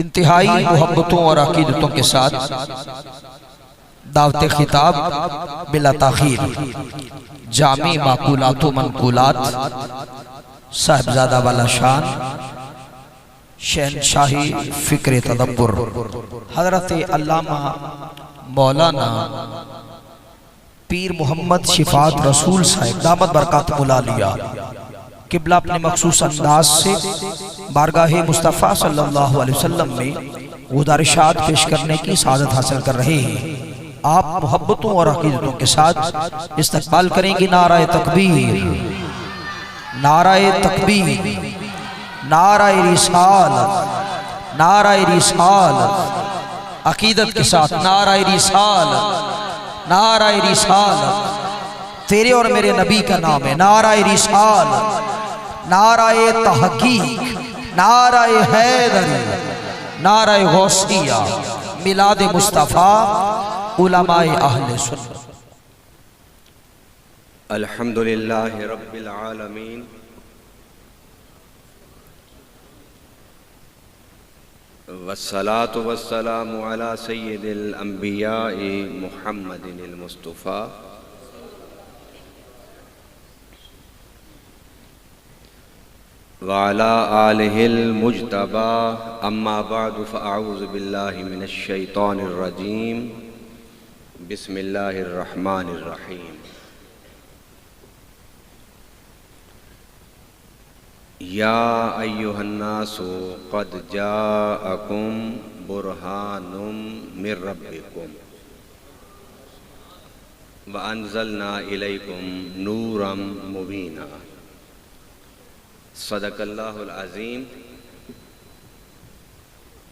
انتہائی محبتوں اور عقیدتوں کے ساتھ دعوت خطاب بلا تاخیر جامع معقولات و منقولات صاحبزادہ والا شان شہنشاہی فکر تدبر حضرت علامہ مولانا پیر محمد شفاعت رسول صاحب دامت برکاتہ العالیہ قبلہ اپنے مخصوص انداز سے بارگاہ مصطفیٰ صلی اللہ علیہ وسلم میں گزارشات پیش کرنے کی سعادت حاصل کر رہے ہیں۔ آپ محبتوں اور عقیدتوں کے ساتھ استقبال کریں گے نعرہ تکبیر، نعرہ تکبیر، نعرہ رسالت، نعرہ رسالت، عقیدت کے ساتھ نعرہ رسالت، نعرہ رسالت، تیرے اور میرے نبی کا نام ہے، نعرہ رسالت، نعرہ تحقیق، نعرہ حیدری، نعرہ غوثیہ، میلاد مصطفیٰ، علماء اہل سنت۔ الحمدللہ رب العالمین والصلاة والسلام علی سید الانبیاء محمد المصطفیٰ وعلى آلہ المجتبى اما بعد فاعوذ باللہ من الشیطان الرجیم بسم اللہ الرحمن الرحیم یا ایہا الناس قد جاءکم برہان من ربکم وانزلنا الیکم نورا مبینا صدق اللہ العظیم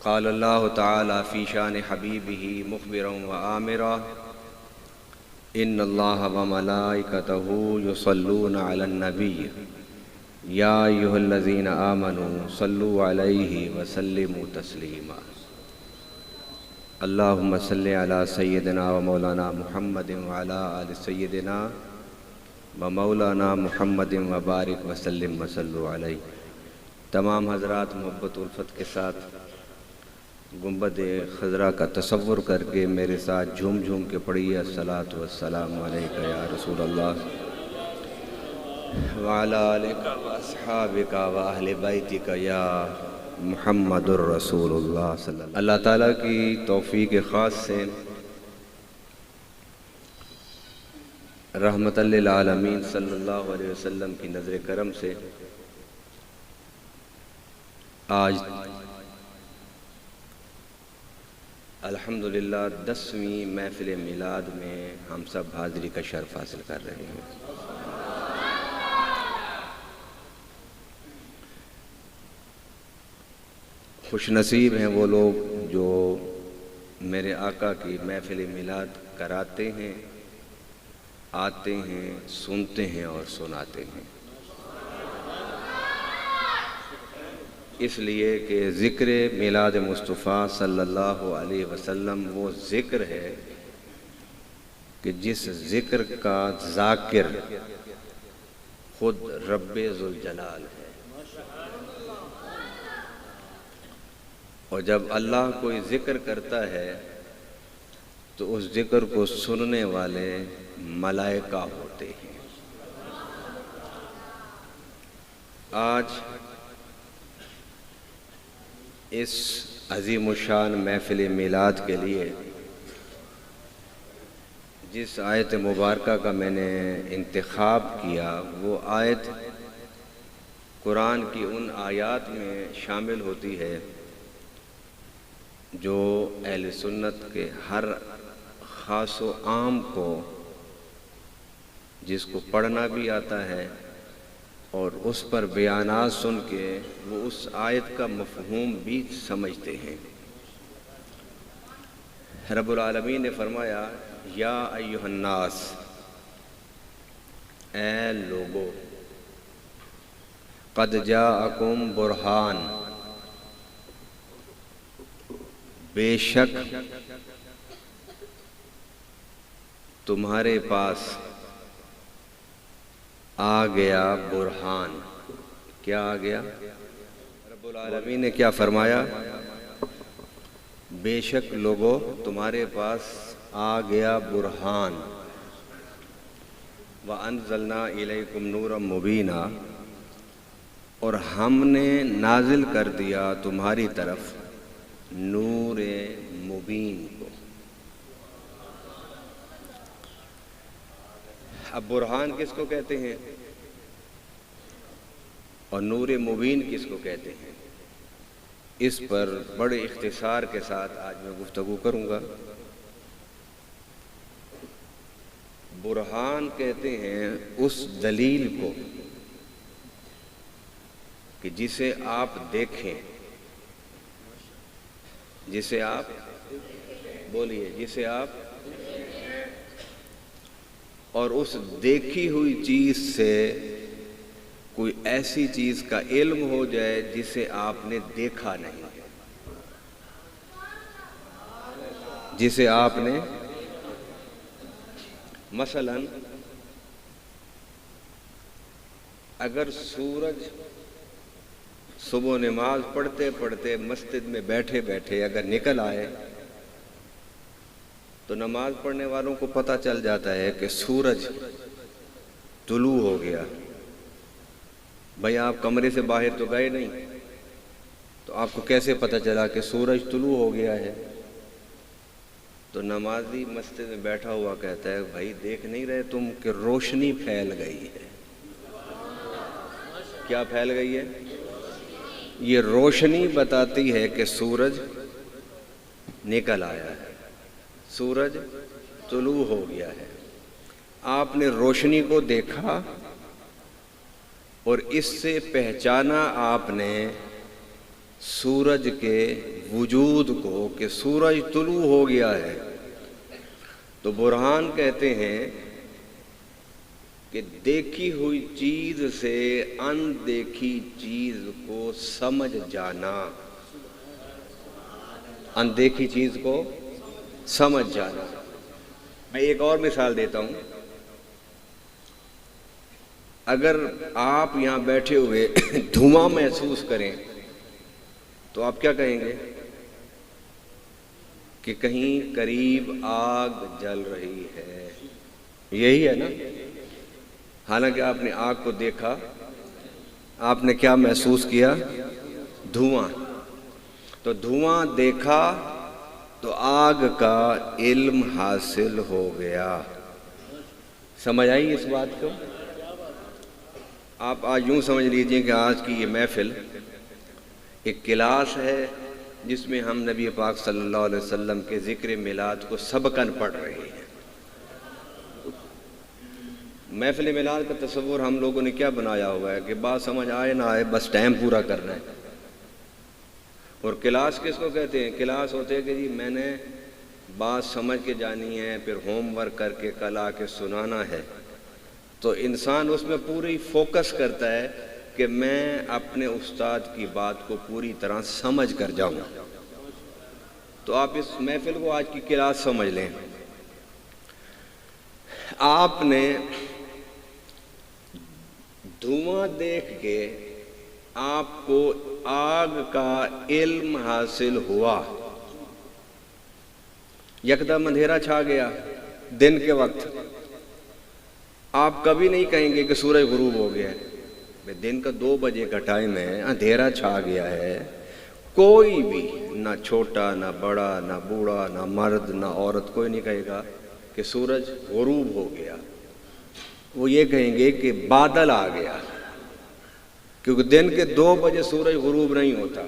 قال اللہ تعالی فی شان حبیبہ مخبرا وآمرا ان اللہ وملائکتہ یصلون علی النبی یا ایہا الذین آمنوا صلوا علیہ وسلموا تسلیما اللہم صلی علی سیدنا و مولانا محمد وعلی آل سیدنا و مولانا محمد وبارک وسلم وصلوا علیہ۔ تمام حضرات محبت الفت کے ساتھ گنبد خضرا کا تصور کر کے میرے ساتھ جھوم جھوم کے پڑھیے الصلاۃ والسلام علیک یا رسول اللہ وعلی آلک واصحابک واہل بیتک یا محمد الرسول اللہ صلی اللہ علیہ وسلم۔ اللہ تعالیٰ کی توفیق خاص سے رحمت للعالمین صلی اللہ علیہ وسلم کی نظر کرم سے آج الحمدللہ 10ویں محفل میلاد میں ہم سب حاضری کا شرف حاصل کر رہے ہیں۔ خوش نصیب ہیں وہ لوگ جو میرے آقا کی محفل میلاد کراتے ہیں، آتے ہیں، سنتے ہیں اور سناتے ہیں، اس لیے کہ ذکر میلاد مصطفیٰ صلی اللہ علیہ وسلم وہ ذکر ہے کہ جس ذکر کا ذاکر خود رب ذوالجلال ہے، اور جب اللہ کوئی ذکر کرتا ہے تو اس ذکر کو سننے والے ملائکہ ہوتے ہیں۔ آج اس عظیم الشان محفل میلاد کے لیے جس آیت مبارکہ کا میں نے انتخاب کیا وہ آیت قرآن کی ان آیات میں شامل ہوتی ہے جو اہل سنت کے ہر خاص و عام کو جس کو پڑھنا بھی آتا ہے اور اس پر بیانات سن کے وہ اس آیت کا مفہوم بھی سمجھتے ہیں۔ رب العالمین نے فرمایا یا ایہا الناس، اے لوگو، قد جاءکم برہان، بے شک تمہارے پاس آ گیا برہان۔ کیا آ گیا؟ رب العالمین نے کیا فرمایا؟ بے شک لوگو تمہارے پاس آ گیا برہان، وَأَنزَلْنَا إِلَيْكُمْ نُورًا مُبِينًا، اور ہم نے نازل کر دیا تمہاری طرف نور مبین کو۔ اب برہان کس کو کہتے ہیں اور نور مبین کس کو کہتے ہیں، اس پر بڑے اختصار کے ساتھ آج میں گفتگو کروں گا۔ برہان کہتے ہیں اس دلیل کو کہ جسے آپ دیکھیں، جسے آپ بولیے، جسے آپ اور اس دیکھی ہوئی چیز سے کوئی ایسی چیز کا علم ہو جائے جسے آپ نے دیکھا نہیں، جسے آپ نے مثلا اگر سورج صبح نماز پڑھتے پڑھتے مسجد میں بیٹھے بیٹھے اگر نکل آئے تو نماز پڑھنے والوں کو پتہ چل جاتا ہے کہ سورج طلوع ہو گیا۔ بھئی آپ کمرے سے باہر تو گئے نہیں، تو آپ کو کیسے پتہ چلا کہ سورج طلوع ہو گیا ہے؟ تو نمازی مسجد میں بیٹھا ہوا کہتا ہے بھائی دیکھ نہیں رہے تم کہ روشنی پھیل گئی ہے۔ کیا پھیل گئی ہے؟ یہ روشنی بتاتی ہے کہ سورج نکل آیا ہے، سورج طلوع ہو گیا ہے۔ آپ نے روشنی کو دیکھا اور اس سے پہچانا آپ نے سورج کے وجود کو کہ سورج طلوع ہو گیا ہے۔ تو برہان کہتے ہیں کہ دیکھی ہوئی چیز سے اندیکھی چیز کو سمجھ جانا، اندیکھی چیز کو سمجھ جانا۔ میں ایک اور مثال دیتا ہوں۔ اگر آپ یہاں بیٹھے ہوئے دھواں محسوس کریں تو آپ کیا کہیں گے کہ کہیں قریب آگ جل رہی ہے، یہی ہے نا؟ حالانکہ آپ نے آگ کو دیکھا، آپ نے کیا محسوس کیا؟ دھواں۔ تو دھواں دیکھا تو آگ کا علم حاصل ہو گیا۔ سمجھ آئی اس بات کو؟ آپ آج یوں سمجھ لیجئے کہ آج کی یہ محفل ایک کلاس ہے جس میں ہم نبی پاک صلی اللہ علیہ وسلم کے ذکر میلاد کو سبقاً پڑھ رہے ہیں۔ محفل میلاد کا تصور ہم لوگوں نے کیا بنایا ہوا ہے کہ بات سمجھ آئے نہ آئے بس ٹائم پورا کرنا ہے۔ اور کلاس کس کو کہتے ہیں؟ کلاس ہوتے ہیں کہ جی میں نے بات سمجھ کے جانی ہے، پھر ہوم ورک کر کے کل آ کے سنانا ہے۔ تو انسان اس میں پوری فوکس کرتا ہے کہ میں اپنے استاد کی بات کو پوری طرح سمجھ کر جاؤں۔ تو آپ اس محفل کو آج کی کلاس سمجھ لیں۔ آپ نے دھواں دیکھ کے آپ کو آگ کا علم حاصل ہوا، یکدم اندھیرا چھا گیا دن کے وقت۔ آپ کبھی نہیں کہیں گے کہ سورج غروب ہو گیا ہے۔ دن کا 2 بجے کا ٹائم ہے، اندھیرا چھا گیا ہے۔ کوئی بھی نہ چھوٹا نہ بڑا نہ بوڑھا نہ مرد نہ عورت کوئی نہیں کہے گا کہ سورج غروب ہو گیا۔ وہ یہ کہیں گے کہ بادل آ گیا، کیونکہ دن کے 2 بجے سورج غروب نہیں ہوتا۔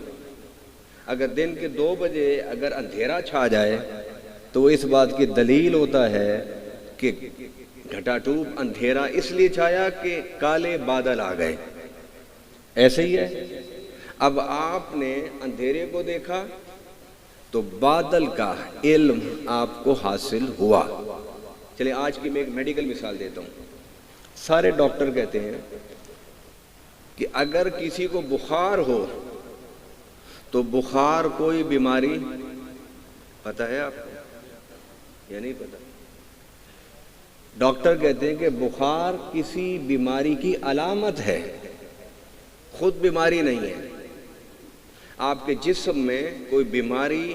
اگر دن کے 2 بجے اگر اندھیرا چھا جائے تو وہ اس بات کی دلیل ہوتا ہے کہ گھٹا ٹوپ اندھیرا اس لیے چھایا کہ کالے بادل آ گئے۔ ایسے ہی ہے، اب آپ نے اندھیرے کو دیکھا تو بادل کا علم آپ کو حاصل ہوا۔ چلیں آج کی میں ایک میڈیکل مثال دیتا ہوں۔ سارے ڈاکٹر کہتے ہیں کہ اگر کسی کو بخار ہو تو بخار کوئی بیماری پتہ ہے آپ کو یا نہیں پتہ؟ ڈاکٹر کہتے ہیں کہ بخار کسی بیماری کی علامت ہے، خود بیماری نہیں ہے۔ آپ کے جسم میں کوئی بیماری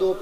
2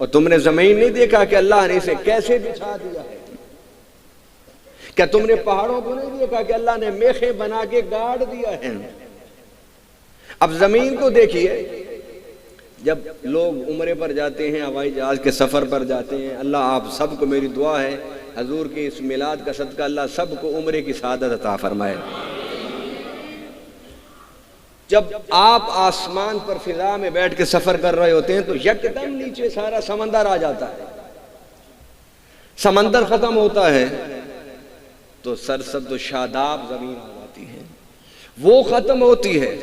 اور تم نے زمین نہیں دیکھا کہ اللہ نے اسے کیسے بچھا دیا ہے؟ کیا تم نے پہاڑوں کو نہیں دیکھا کہ اللہ نے میخیں بنا کے گاڑ دیا ہے؟ اب زمین کو دیکھیے، جب لوگ عمرے پر جاتے ہیں، ہوائی جہاز کے سفر پر جاتے ہیں، اللہ آپ سب کو، میری دعا ہے حضور کے اس میلاد کا صدقہ اللہ سب کو عمرے کی سعادت عطا فرمائے۔ جب آپ آسمان پر فضا میں بیٹھ کے سفر کر رہے ہوتے ہیں تو یکدم نیچے سارا سمندر آ جاتا ہے، سمندر ختم ہوتا ہے تو سرسبز و شاداب زمین آ جاتی ہے، وہ ختم ہوتی ہے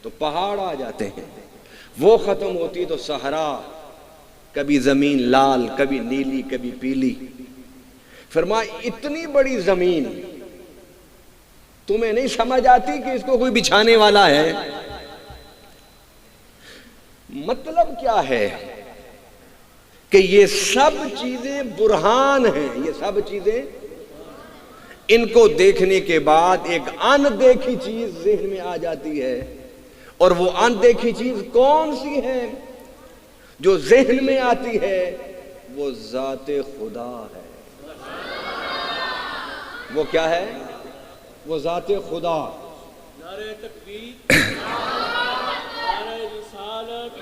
تو پہاڑ آ جاتے ہیں، وہ ختم ہوتی ہے تو صحرا، کبھی زمین لال، کبھی نیلی، کبھی پیلی۔ فرمایا اتنی بڑی زمین تمہیں نہیں سمجھ آتی کہ اس کو کوئی بچھانے والا ہے؟ مطلب کیا ہے کہ یہ سب چیزیں برہان ہیں، یہ سب چیزیں، ان کو دیکھنے کے بعد ایک اندیکھی چیز ذہن میں آ جاتی ہے، اور وہ اندیکھی چیز کون سی ہے جو ذہن میں آتی ہے؟ وہ ذات خدا ہے۔ وہ کیا ہے؟ وہ ذات خدا۔ نعرہ تکبیر، نعرہ رسالت،